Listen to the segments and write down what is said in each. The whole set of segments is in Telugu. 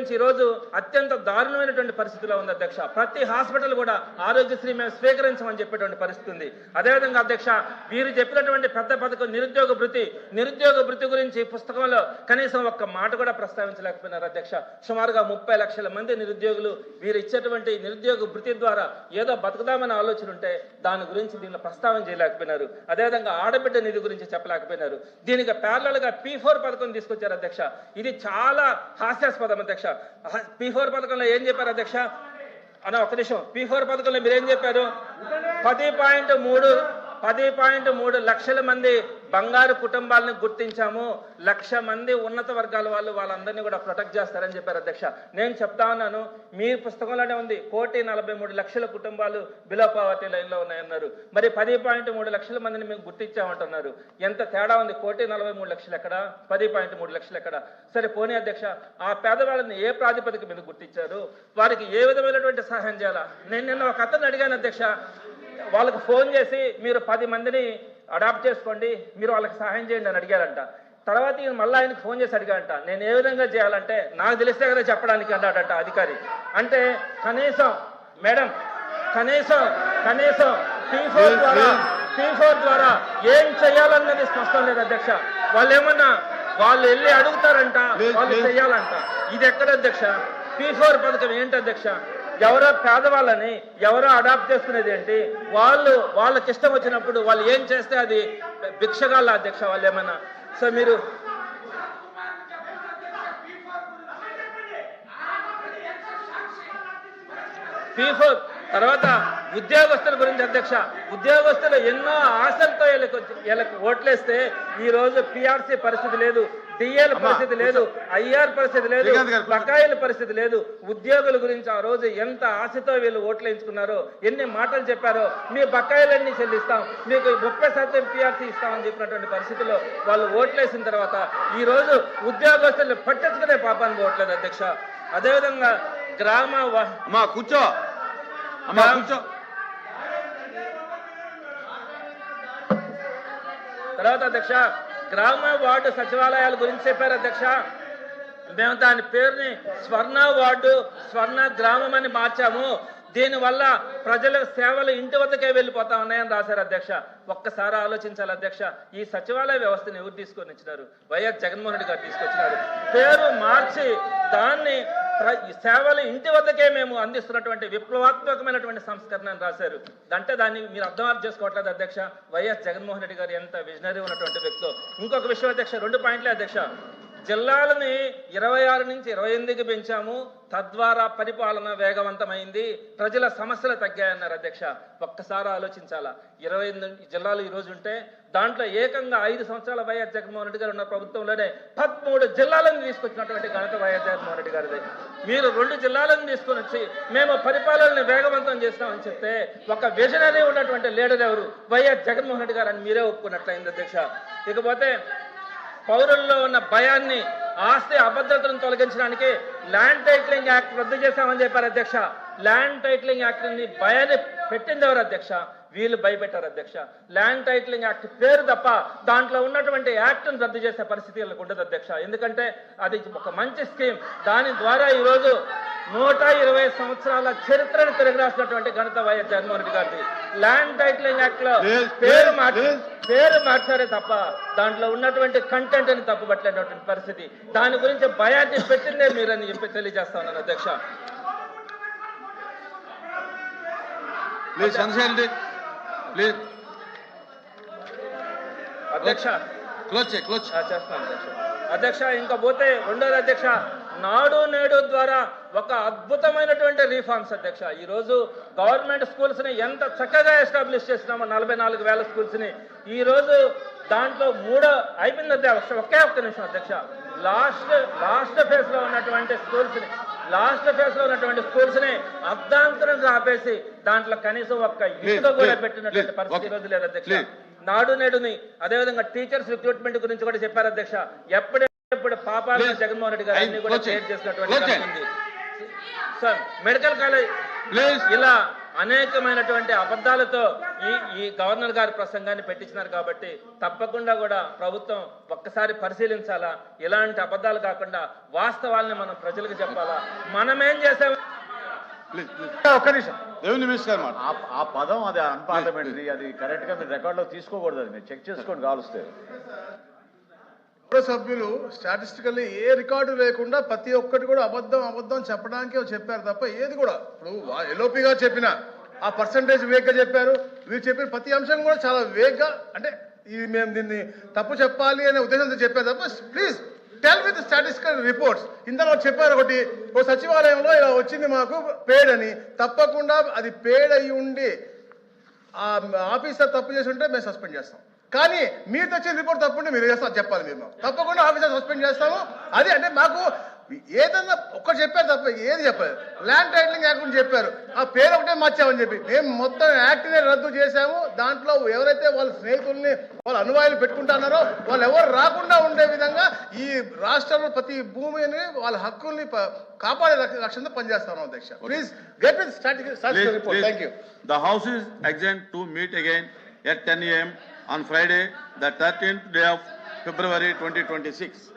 గురించి ఈరోజు అత్యంత దారుణమైనటువంటి పరిస్థితిలో ఉంది అధ్యక్ష. ప్రతి హాస్పిటల్ కూడా ఆరోగ్యశ్రీ మేము స్వీకరించమని చెప్పేటువంటి పరిస్థితి ఉంది. అదేవిధంగా అధ్యక్ష, వీరు చెప్పినటువంటి పెద్ద పథకం నిరుద్యోగ భృతి గురించి పుస్తకంలో కనీసం ఒక్క మాట కూడా ప్రస్తావించలేకపోయినారు అధ్యక్ష. సుమారుగా 30 లక్షల మంది నిరుద్యోగులు వీరు ఇచ్చేటువంటి నిరుద్యోగ భృతి ద్వారా ఏదో బతుకుదామని ఆలోచన ఉంటే దాని గురించి దీనిలో ప్రస్తావన చేయలేకపోయినారు. అదేవిధంగా ఆడబిడ్డ నిధి గురించి చెప్పలేకపోయినారు. దీనికి ప్యారలల్ గా P4 పథకం తీసుకొచ్చారు అధ్యక్ష. ఇది చాలా హాస్యాస్పదం అధ్యక్ష. P4 పథకంలో ఏం చెప్పారు అధ్యక్ష? అన్న ఒక్క నిమిషం. P4 పథకంలో మీరేం చెప్పారు? 10.3 లక్షల మంది బంగారు కుటుంబాలను గుర్తించాము, 1,00,000 మంది ఉన్నత వర్గాల వాళ్ళందరినీ కూడా ప్రొటెక్ట్ చేస్తారని చెప్పారు అధ్యక్ష. నేను చెప్తా ఉన్నాను, మీ పుస్తకంలోనే ఉంది 1,43,00,000 కుటుంబాలు బిలో పావర్టీ లైన్లో ఉన్నాయన్నారు. మరి 10.3 లక్షల మందిని మేము గుర్తించామంటున్నారు. ఎంత తేడా ఉంది? 1,43,00,000 ఎక్కడ, 10.3 లక్షలు ఎక్కడ? సరే పోనీ అధ్యక్ష, ఆ పేదవాళ్ళని ఏ ప్రాతిపదిక మీద గుర్తించారు? వారికి ఏ విధమైనటువంటి సహాయం చేయాలా? నేను నిన్న ఒక అతను అడిగాను అధ్యక్ష. వాళ్ళకు ఫోన్ చేసి మీరు 10 మందిని అడాప్ట్ చేసుకోండి, మీరు వాళ్ళకి సహాయం చేయండి అని అడిగారంట. తర్వాత మళ్ళీ ఆయనకు ఫోన్ చేసి అడిగారంట, నేను ఏ విధంగా చేయాలంటే నాకు తెలిస్తే కదా చెప్పడానికి అన్నాడంట అధికారి. అంటే కనీసం మేడం కనీసం P4 ద్వారా ఏం చేయాలన్నది స్పష్టం లేదు అధ్యక్ష. వాళ్ళు వెళ్ళి అడుగుతారంట, వాళ్ళు చేయాలంట. ఇది ఎక్కడ అధ్యక్ష? P4 పథకం ఏంటి అధ్యక్ష? ఎవరో పేదవాళ్ళని ఎవరో అడాప్ట్ చేసుకునేది ఏంటి? వాళ్ళకి ఇష్టం వచ్చినప్పుడు వాళ్ళు ఏం చేస్తే అది భిక్షగాళ్ళ అధ్యక్ష వాళ్ళు ఏమన్నా? సో మీరు P4 తర్వాత ఉద్యోగస్తుల గురించి అధ్యక్ష. ఉద్యోగస్తులు ఎన్నో ఆశలతో వీళ్ళకి ఓట్లేస్తే ఈ రోజు PRC పరిస్థితి లేదు, DL పరిస్థితి లేదు, IR పరిస్థితి లేదు, బకాయిల పరిస్థితి లేదు. ఉద్యోగుల గురించి ఆ రోజు ఎంత ఆశతో వీళ్ళు ఓట్లు వేయించుకున్నారో, ఎన్ని మాటలు చెప్పారో, మీ బకాయిలన్నీ చెల్లిస్తాం, మీకు 30% PRC ఇస్తామని చెప్పినటువంటి పరిస్థితుల్లో వాళ్ళు ఓట్లేసిన తర్వాత ఈ రోజు ఉద్యోగస్తులు పట్టించుకునే పాపాన్ని పోవట్లేదు అధ్యక్ష. అదేవిధంగా తర్వాత అధ్యక్ష, గ్రామ వార్డు సచివాలయాల గురించి చెప్పారు అధ్యక్ష. మేము దాని పేరుని స్వర్ణ వార్డు, స్వర్ణ గ్రామం అని మార్చాము. దీనివల్ల ప్రజల సేవలు ఇంటి వద్దకే వెళ్ళిపోతా ఉన్నాయని రాశారు అధ్యక్ష. ఒక్కసారి ఆలోచించాలి అధ్యక్ష, ఈ సచివాలయ వ్యవస్థను ఎవరు తీసుకొని వచ్చినారు? వైఎస్ జగన్మోహన్ రెడ్డి గారు తీసుకొచ్చినారు. పేరు మార్చి దాన్ని సేవలు ఇంటి వద్దకే మేము అందిస్తున్నటువంటి విప్లవాత్మకమైనటువంటి సంస్కరణ అని రాశారు. అంటే దాన్ని మీరు అర్థం చేసుకోవట్లేదు అధ్యక్ష. వైఎస్ జగన్మోహన్ రెడ్డి గారు ఎంత విజనరీ ఉన్నటువంటి వ్యక్తో. ఇంకొక విషయం అధ్యక్ష, 2 పాయింట్లే అధ్యక్ష. జిల్లాలని 26 నుంచి 28కి పెంచాము, తద్వారా పరిపాలన వేగవంతమైంది, ప్రజల సమస్యలు తగ్గాయన్నారు అధ్యక్ష. ఒక్కసారి ఆలోచించాలా, 28 జిల్లాలు ఈరోజు ఉంటే దాంట్లో ఏకంగా 5 సంవత్సరాల వైఎస్ జగన్మోహన్ రెడ్డి గారు ఉన్న ప్రభుత్వంలోనే 13 జిల్లాలను తీసుకొచ్చినటువంటి ఘనత వైఎస్ జగన్మోహన్ రెడ్డి గారిది. మీరు 2 జిల్లాలను తీసుకొని వచ్చి మేము పరిపాలనని వేగవంతం చేస్తామని చెప్తే ఒక విజనరీ ఉన్నటువంటి లీడర్ ఎవరు? వైఎస్ జగన్మోహన్ రెడ్డి గారు అని మీరే ఒప్పుకున్నట్లయింది అధ్యక్ష. ఇకపోతే పౌరుల్లో ఉన్న భయాన్ని, ఆస్తి అభద్రతను తొలగించడానికి ల్యాండ్ టైటిలింగ్ యాక్ట్ రద్దు చేశామని చెప్పారు అధ్యక్ష. ల్యాండ్ టైటిలింగ్ యాక్ట్ ని భయాన్ని పెట్టింది ఎవరు అధ్యక్ష? వీళ్ళు భయపెట్టారు అధ్యక్ష. ల్యాండ్ టైటిలింగ్ యాక్ట్ పేరు తప్ప దాంట్లో ఉన్నటువంటి యాక్ట్ను రద్దు చేసే పరిస్థితి వీళ్ళకు ఉండదు అధ్యక్ష. ఎందుకంటే అది ఒక మంచి స్కీమ్. దాని ద్వారా ఈరోజు 120 సంవత్సరాల చరిత్రను తిరగరాసినటువంటి ఘనత వైఎస్ జగన్మోహన్ రెడ్డి గారిది. ల్యాండ్ టైటిలింగ్ యాక్ట్ లో పేరు మార్చారే తప్ప దాంట్లో ఉన్నటువంటి కంటెంట్ అని తప్పుపట్టలేనటువంటి పరిస్థితి. దాని గురించి భయాన్ని పెట్టిందే మీరని చెప్పి తెలియజేస్తా ఉన్నాను అధ్యక్ష. అధ్యక్ష చేస్తాను అధ్యక్ష. ఇంకా పోతే రెండోది అధ్యక్ష, నాడు నేడు ద్వారా ఒక అద్భుతమైనటువంటి రీఫార్మ్స్ అధ్యక్ష. ఈరోజు గవర్నమెంట్ స్కూల్స్ ని ఎంత చక్కగా ఎస్టాబ్లిష్ చేసినామో, 44,000 స్కూల్స్ ని ఈ రోజు దాంట్లో 3 అయిపోయింది అధ్యక్ష. ఒకే ఒక్క నిమిషం అధ్యక్ష. లాస్ట్ ఫేజ్ లో ఉన్నటువంటి స్కూల్స్ ని అర్ధాంతరంగా ఆపేసి దాంట్లో కనీసం ఒక్క ఇటుక కూడా పెట్టినటువంటి పరిస్థితి రోజు లేదు అధ్యక్ష. నాడు నేడుని అదేవిధంగా టీచర్స్ రిక్రూట్మెంట్ గురించి కూడా చెప్పారు అధ్యక్ష. ఎప్పుడెప్పుడు పాపాలు జగన్మోహన్ రెడ్డి గారు అన్ని కూడా క్రియేట్ చేసినటువంటి సార్ మెడికల్ కాలేజ్ ఇలా అనేకమైనటువంటి అబద్ధాలతో ఈ గవర్నర్ గారి ప్రసంగాన్ని పెట్టించినారు. కాబట్టి తప్పకుండా కూడా ప్రభుత్వం ఒక్కసారి పరిశీలించాలా. ఇలాంటి అబద్ధాలు కాకుండా వాస్తవాల్ని మనం ప్రజలకు చెప్పాలా. మనమేం చేసాం. ఒక్క నిమిషం రెవెన్యూ మినిస్టర్ మాట ఆ పదం అది అన్పార్లమెంటరీ, అది కరెక్ట్ గా మీరు రికార్డ్ లో తీసుకోకూడదు. అది మీరు చెక్ చేసుకోండి కావలిస్తే. సభ్యులు స్టాటిస్టికల్లీ ఏ రికార్డు లేకుండా ప్రతి ఒక్కటి కూడా అబద్ధం చెప్పడానికి చెప్పారు తప్ప ఏది కూడా ఇప్పుడు ఎల్ఓపి గారు చెప్పిన ఆ పర్సంటేజ్ వేగ్గా చెప్పారు. వీరు చెప్పిన ప్రతి అంశం కూడా చాలా వేగ్గా, అంటే ఇది మేము దీన్ని తప్పు చెప్పాలి అనే ఉద్దేశంతో చెప్పారు తప్ప please tell with statistical reports. ఇందులో చెప్పారు ఒకటి, ఓ సచివాలయంలో ఇలా వచ్చింది మాకు పేడ్ అని. తప్పకుండా అది పేడ్ అయి ఉండి ఆ ఆఫీసర్ తప్పు చేసి ఉంటే మేము సస్పెండ్ చేస్తాం. కానీ మీరు తెచ్చిన రిపోర్ట్ తప్పకుండా మీరు చేస్తారు చెప్పాలి. మీరు తప్పకుండా ఆఫీసర్ సస్పెండ్ చేస్తాము. అది అంటే మాకు ఏదన్నా ఒక్కటి చెప్పారు తప్ప ఏది చెప్పారు. ల్యాండ్ టైటిలింగ్ యాక్ట్ గురించి చెప్పారు, ఆ పేరు ఒకటే మార్చామని చెప్పి మేము మొత్తం యాక్ట్నే రద్దు చేశాము. దాంట్లో ఎవరైతే వాళ్ళ స్నేహితుల్ని వాళ్ళ అనువాయులు పెట్టుకుంటున్నారో వాళ్ళు ఎవరు రాకుండా ఉండే విధంగా ఈ రాష్ట్రంలో ప్రతి భూమిని వాళ్ళ హక్కుల్ని కాపాడే లక్ష్యంతో పనిచేస్తాను. అధ్యక్ష, please get with statistical report. Thank you. The House is adjourned to meet again at 10 a.m. on Friday, the 13th day of February 2026.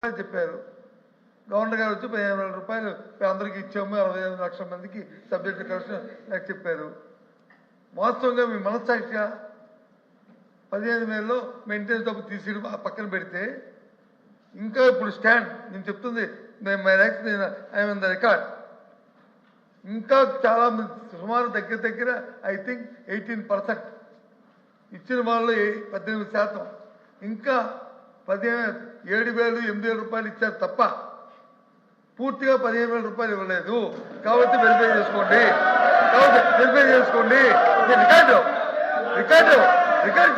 అని చెప్పారు. గవర్నర్ గారు వచ్చి 15,000 రూపాయలు అందరికీ ఇచ్చాము, 65 లక్షల మందికి సబ్జెక్ట్ కరెక్షన్ నాకు చెప్పారు. వాస్తవంగా మీ మనస్సాక్షిగా 15,000లో మెయింటెనెన్స్ డబ్బు తీసి పక్కన పెడితే ఇంకా ఇప్పుడు స్టాండ్ నేను చెప్తుంది ఐఎమ్ ద రికార్డ్. ఇంకా చాలా సుమారు దగ్గర ఐ థింక్ 18% ఇచ్చిన వాళ్ళు 18%. ఇంకా 7,000 8,000 రూపాయలు ఇచ్చారు తప్ప పూర్తిగా 15,000 రూపాయలు ఇవ్వలేదు. కాబట్టి వెరిఫై చేసుకోండి, రికార్డు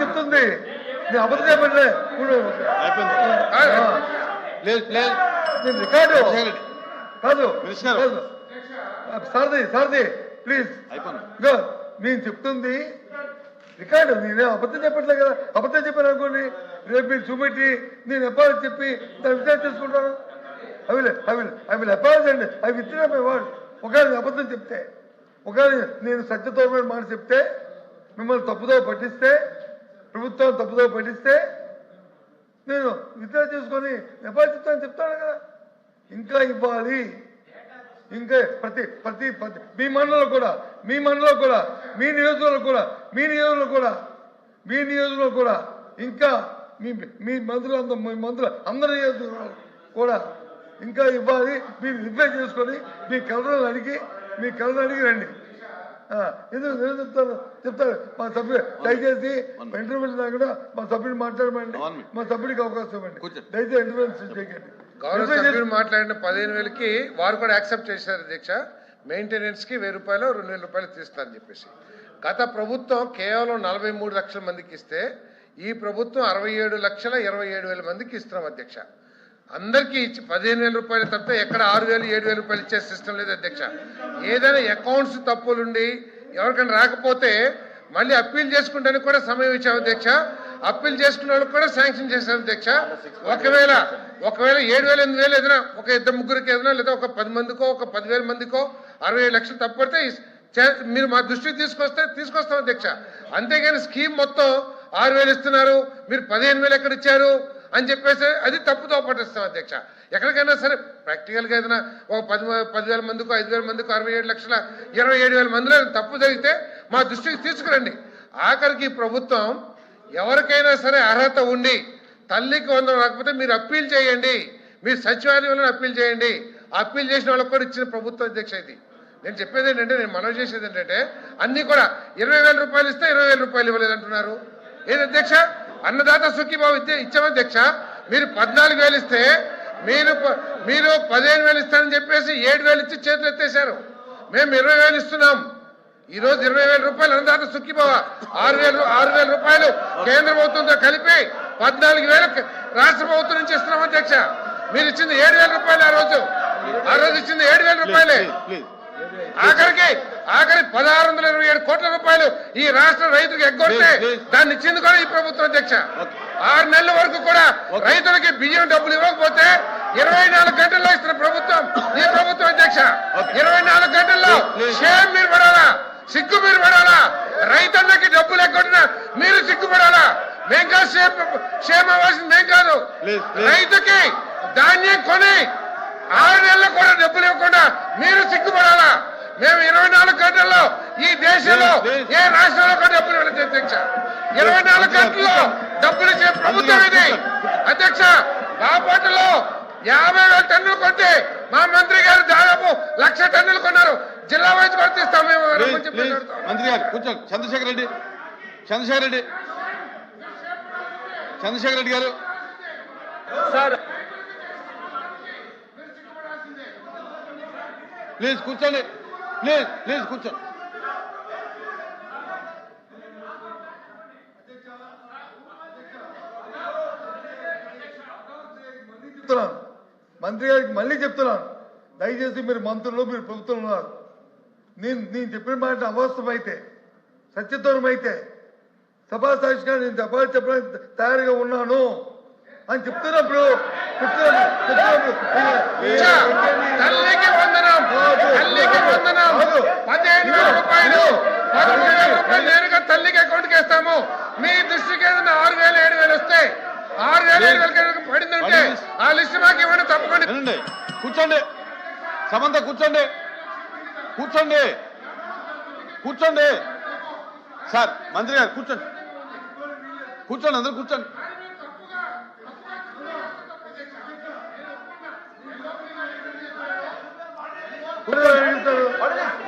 చెప్తుంది. నేను అబద్ధం చెప్పండి ఇప్పుడు నేను రికార్డు కాదు సారథి ప్లీజ్ నేను చెప్తుంది రికార్డు. నేనే అబద్ధం చెప్పట్లే కదా. అబద్ధం చెప్పాను అనుకోండి, రేపు మీరు చూపెట్టి నేను ఎప్పుడు చెప్పి దాన్ని విచారణ చేసుకుంటాను. ఐ విల్ అపాలజీ అండి, ఐ విత్డ్రా మై వర్డ్. ఒకవేళ అబద్ధం చెప్తే, ఒకవేళ నేను సత్యతోమైన మాట చెప్తే, మిమ్మల్ని తప్పుదో పట్టిస్తే, ప్రభుత్వం తప్పుదో పట్టిస్తే నేను విత్డ్రా చేసుకొని ఎప్పుడు చెప్తాను కదా. ఇంకా ఇవ్వాలి. ఇంకా ప్రతి మీ మండలంలో కూడా మీ నియోజకవర్గంలో కూడా ఇంకా మీ మంత్రులు అందరి నియోజకవర్గాలు కూడా ఇంకా ఇవ్వాలి. మీరు రిప్లై చేసుకొని మీ కలర్లను అడిగి రండి. ఎందుకు చెప్తారు మా సభ్యులు దయచేసి ఇంటర్వ్యూ కూడా మా సభ్యుడు మాట్లాడమండి, మా సభ్యుడికి అవకాశం ఇవ్వండి. దయచేసి ఇంటర్వ్యూ చేయకండి. గౌరవ సభ్యులు మాట్లాడిన 15,000కి వారు కూడా యాక్సెప్ట్ చేశారు అధ్యక్ష. మెయింటెనెన్స్ కి 1,000 రూపాయలు 2,000 రూపాయలు తీస్తారని చెప్పేసి. గత ప్రభుత్వం కేవలం 43 లక్షల మందికి ఇస్తే ఈ ప్రభుత్వం 67,27,000 మందికి ఇస్తున్నాం అధ్యక్ష. అందరికీ ఇచ్చి 15,000 రూపాయలు తప్ప ఎక్కడ 6,000 7,000 రూపాయలు ఇచ్చే సిస్టమ్ లేదు అధ్యక్ష. ఏదైనా అకౌంట్స్ తప్పులుండి ఎవరికైనా రాకపోతే మళ్ళీ అప్పీల్ చేసుకుంటానికి కూడా సమయం ఇచ్చాం అధ్యక్ష. అప్పీల్ చేసుకున్న వాళ్ళకి కూడా శాంక్షన్ చేశారు అధ్యక్ష. ఒకవేళ 7,000 8,000 ఏదైనా ఒక 2-3 ఏదైనా లేదా ఒక 10 మందికో ఒక 10,000 మందికో 67 లక్షలు తప్పడితే మీరు మా దృష్టికి తీసుకొస్తాం అధ్యక్ష. అంతేగాని స్కీమ్ మొత్తం 6,000 ఇస్తున్నారు, మీరు 15,000 ఎక్కడ ఇచ్చారు అని చెప్పేసి అది తప్పుతో పట్టిస్తాం అధ్యక్ష. ఎక్కడికైనా సరే ప్రాక్టికల్గా ఏదైనా ఒక 10,000 మందికో 5,000 మందికో 67,27,000 మందిలో తప్పు జరిగితే మా దృష్టికి తీసుకురండి. ఆఖరికి ప్రభుత్వం ఎవరికైనా సరే అర్హత ఉండి తల్లికి 100 రాకపోతే మీరు అప్పీల్ చేయండి, మీరు సచివాలయంలో అప్పీల్ చేయండి. అప్పీల్ చేసిన వాళ్ళకి కూడా ఇచ్చిన ప్రభుత్వం అధ్యక్ష. ఇది నేను చెప్పేది ఏంటంటే, నేను మనవి చేసేది ఏంటంటే, అన్ని కూడా 20,000 రూపాయలు ఇస్తే 20,000 రూపాయలు ఇవ్వలేదంటున్నారు. ఏది అధ్యక్ష? అన్నదాత సుఖీభావ ఇచ్చామధ్యక్ష. మీరు 14,000 ఇస్తే మీరు 15,000 ఇస్తారని చెప్పేసి 7,000 ఇచ్చి చేతులు ఎత్తేశారు. మేము 20,000 ఇస్తున్నాం. ఈ రోజు 20,000 రూపాయలు అన్నదాత సుఖీభావ, 6,000 రూపాయలు కేంద్ర ప్రభుత్వంతో కలిపి 14,000 రాష్ట్ర ప్రభుత్వం నుంచి ఇస్తున్నాం అధ్యక్ష. మీరు ఇచ్చింది 7,000 రూపాయలు. ఆ రోజు ఇచ్చింది 7,000 రూపాయలే. ఆఖరి 1,627 కోట్ల రూపాయలు ఈ రాష్ట్ర రైతులకు ఎగ్గొడితే దాన్ని ఇచ్చింది కూడా ఈ ప్రభుత్వం అధ్యక్ష. 6 నెలల వరకు కూడా రైతులకి బియ్యం డబ్బులు ఇవ్వకపోతే 24 గంటల్లో ఇస్తున్న ప్రభుత్వం ఈ ప్రభుత్వం అధ్యక్ష. 24 గంటల్లో షేమ్ మీరు పడాలా, సిగ్గు మీరు పడాలా. రైతన్నకి డబ్బులు ఎగ్గొట్టిన మీరు సిగ్గుపడాలా. మేం కాదు షేమ్ అవ్వాల్సింది, మేం కాదు. రైతుకి ధాన్యం కొని 6 నెలలు కూడా డబ్బులు ఇవ్వకుండా మీరు సిగ్గుపడాలా. మేము 24 గంటల్లో ఈ దేశంలో ఏ రాష్ట్రంలో కూడా డబ్బులు ఇవ్వలేదు అధ్యక్ష. 24 గంటల్లో డబ్బులు ఇచ్చే ప్రభుత్వం ఇది అధ్యక్ష. బాపట్లలో 50,000 టన్నులు కొంటే మా మంత్రి గారు దాదాపు 1,00,000 టన్నులు కొన్నారు. జిల్లా వైద్య వర్తిస్తాం మేము. మంత్రి గారు కొంచెం చంద్రశేఖర్ రెడ్డి గారు సార్ ప్లీజ్ కూర్చోండి, ప్లీజ్ కూర్చోండి. మంత్రి గారికి మళ్ళీ చెప్తున్నాను, దయచేసి మీరు మంత్రులు, మీరు ప్రభుత్వం ఉన్నారు. నేను చెప్పిన మాట అవాస్తవమైతే, సత్యదూరమైతే సభాసాక్షిగా నేను చెప్పడానికి తయారుగా ఉన్నాను అని చెప్తున్నప్పుడు తల్లికి వందనం 15,000 రూపాయలు నేరుగా తల్లికి అకౌంట్కి వేస్తాము. మీ దృష్టికి ఏదైనా 6,000 7,000 వస్తే 6,000 పడిందంటే ఆ లిస్ట్ మాకు ఇవ్వండి తప్పకుండా. వినండి, కూర్చోండి. సమంత కూర్చోండి, కూర్చోండి, కూర్చోండి. సార్ మంత్రి గారు కూర్చోండి, కూర్చోండి, అందరూ కూర్చోండి.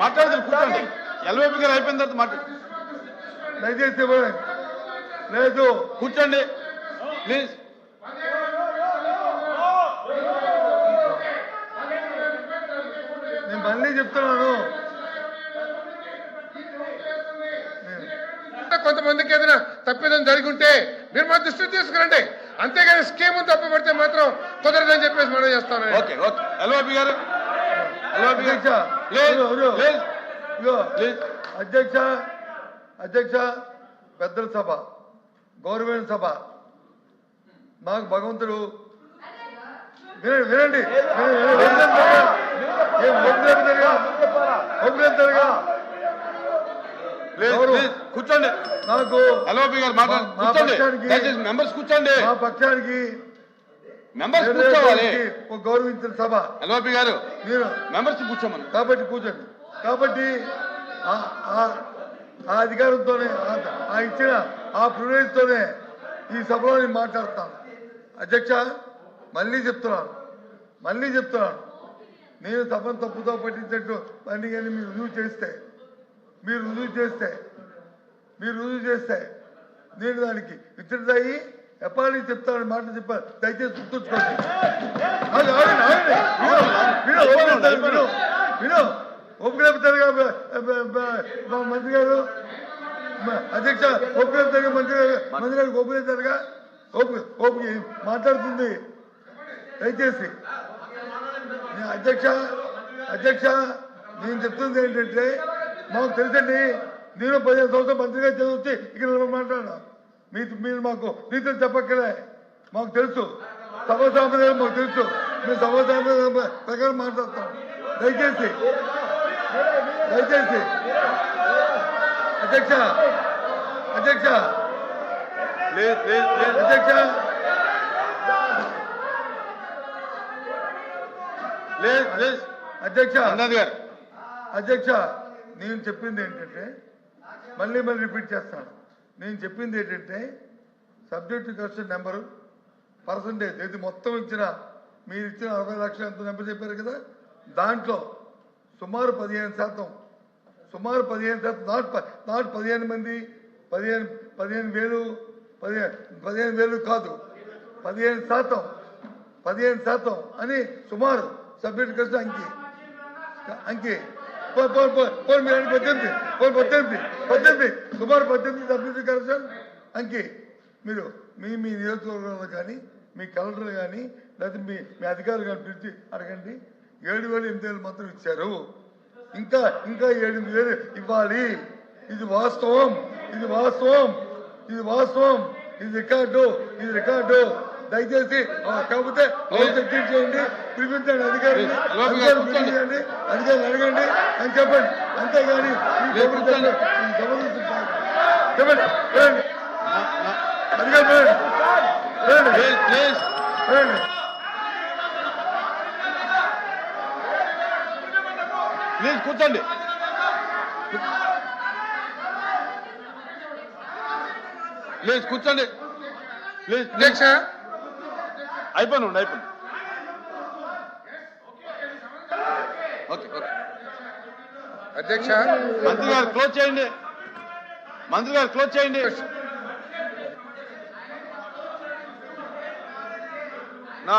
మాట్లాడదు, కూర్చోండి. ఎల్వైపీ గారు అయిపోయిన తర్వాత మాట్లాడు. దయచేసి లేదు, కూర్చోండి ప్లీజ్. నేను మళ్ళీ చెప్తున్నాను, కొంతమందికి ఏదైనా తప్పిదం జరిగి ఉంటే మీరు మా దృష్టికి తీసుకురండి. అంతేగాని స్కీమ్ తప్పు పెడితే మాత్రం కుదరదని చెప్పేసి మనం చేస్తాను. ఓకే ఓకే ఎల్వైపీ గారు, ఎల్వైపీ అధ్యక్ష, గారు ప్లీజ్. ఇదిగో, అధ్యక్ష, అధ్యక్ష, పెద్దల సభ, గౌరవమైన సభ, మాకు భగవంతుడు వినండి, కూర్చోండి. నాకు ఎల్వైపీ గారు మాట్లాడు, కూర్చోండి. మెంబర్స్ కూర్చోండి, మా పక్షానికి మెంబర్స్ కూర్చోవాలి. ఒక గౌరవించిన సభ. ఎల్వైపీ గారు మీరు మెంబర్స్ కూర్చోమని. కాబట్టి కూర్చోండి. కాబట్టి ఆ అధికారంతోనే ఆ ఇచ్చిన ఆ ప్రివిలేజ్తోనే ఈ సభలో నేను మాట్లాడతాను. అధ్యక్ష, మళ్ళీ చెప్తున్నాను, నేను సభను తప్పుతో పట్టించినట్టు అన్ని కానీ మీరు రుజువు చేస్తే నేను దానికి విచ్చుడయ్యి ఎప్పటి చెప్తానని మాట చెప్పాను. దయచేసి గుర్తుంచుకోండి. ఒప్పుకోలేపుతారుగా మంత్రి గారు, అధ్యక్ష, ఒప్పుకోలేపుతారుగా మంత్రి గారికి ఒప్పులేతారుగా ఓపిక మాట్లాడుతుంది. దయచేసి అధ్యక్ష, నేను చెప్తుంది ఏంటంటే, మాకు తెలుసండి, నేను 15 సంవత్సరాలు మంత్రిగా చదివితే ఇక్కడ మాట్లాడా. మీరు మాకు నీతులు చెప్పక్కలే, మాకు తెలుసు. సభా సాంప్రదాయం మాకు తెలుసు. మేము సభా సాంప్రదాయం ప్రకారం మాట్లాడతాం. దయచేసి అధ్యక్ష, అధ్యక్ష, నేను చెప్పింది ఏంటంటే, మళ్ళీ రిపీట్ చేస్తాను. నేను చెప్పింది ఏంటంటే, సబ్జెక్టు క్వశ్చన్ నెంబరు, పర్సంటేజ్, ఇది మొత్తం మీరు ఇచ్చిన 60 లక్షలు ఎంత నెంబర్ చెప్పారు కదా, దాంట్లో సుమారు 15%, నాట్ 15 మంది, 15,000 కాదు, 15% అని సుమారు సబ్జెక్ట్ క్వశ్చన్ అంకి మీరు 18 సుమారు 18 సబ్జెక్ట్ క్వశ్చన్ అంకి మీరు మీ నియోజకవర్గంలో కానీ, మీ కలెక్టర్ కానీ, లేకపోతే మీ అధికారులు కానీ పిలిచి అడగండి. 7,000, 8,000 మాత్రం ఇచ్చారు. ఇంకా 8,000 ఇవ్వాలి. ఇది వాస్తవం, ఇది రికార్డు. దయచేసి కాకపోతే చేయండి, పిలిపించండి అధికారులు అడగండి అని చెప్పండి. అంతేగాని చెప్పండి, అధికారులు ప్లీజ్ కూర్చోండి. ప్లీజ్ అధ్యక్ష, అయిపోయింది. ఓకే అధ్యక్ష, మంత్రి గారు క్లోజ్ చేయండి. నా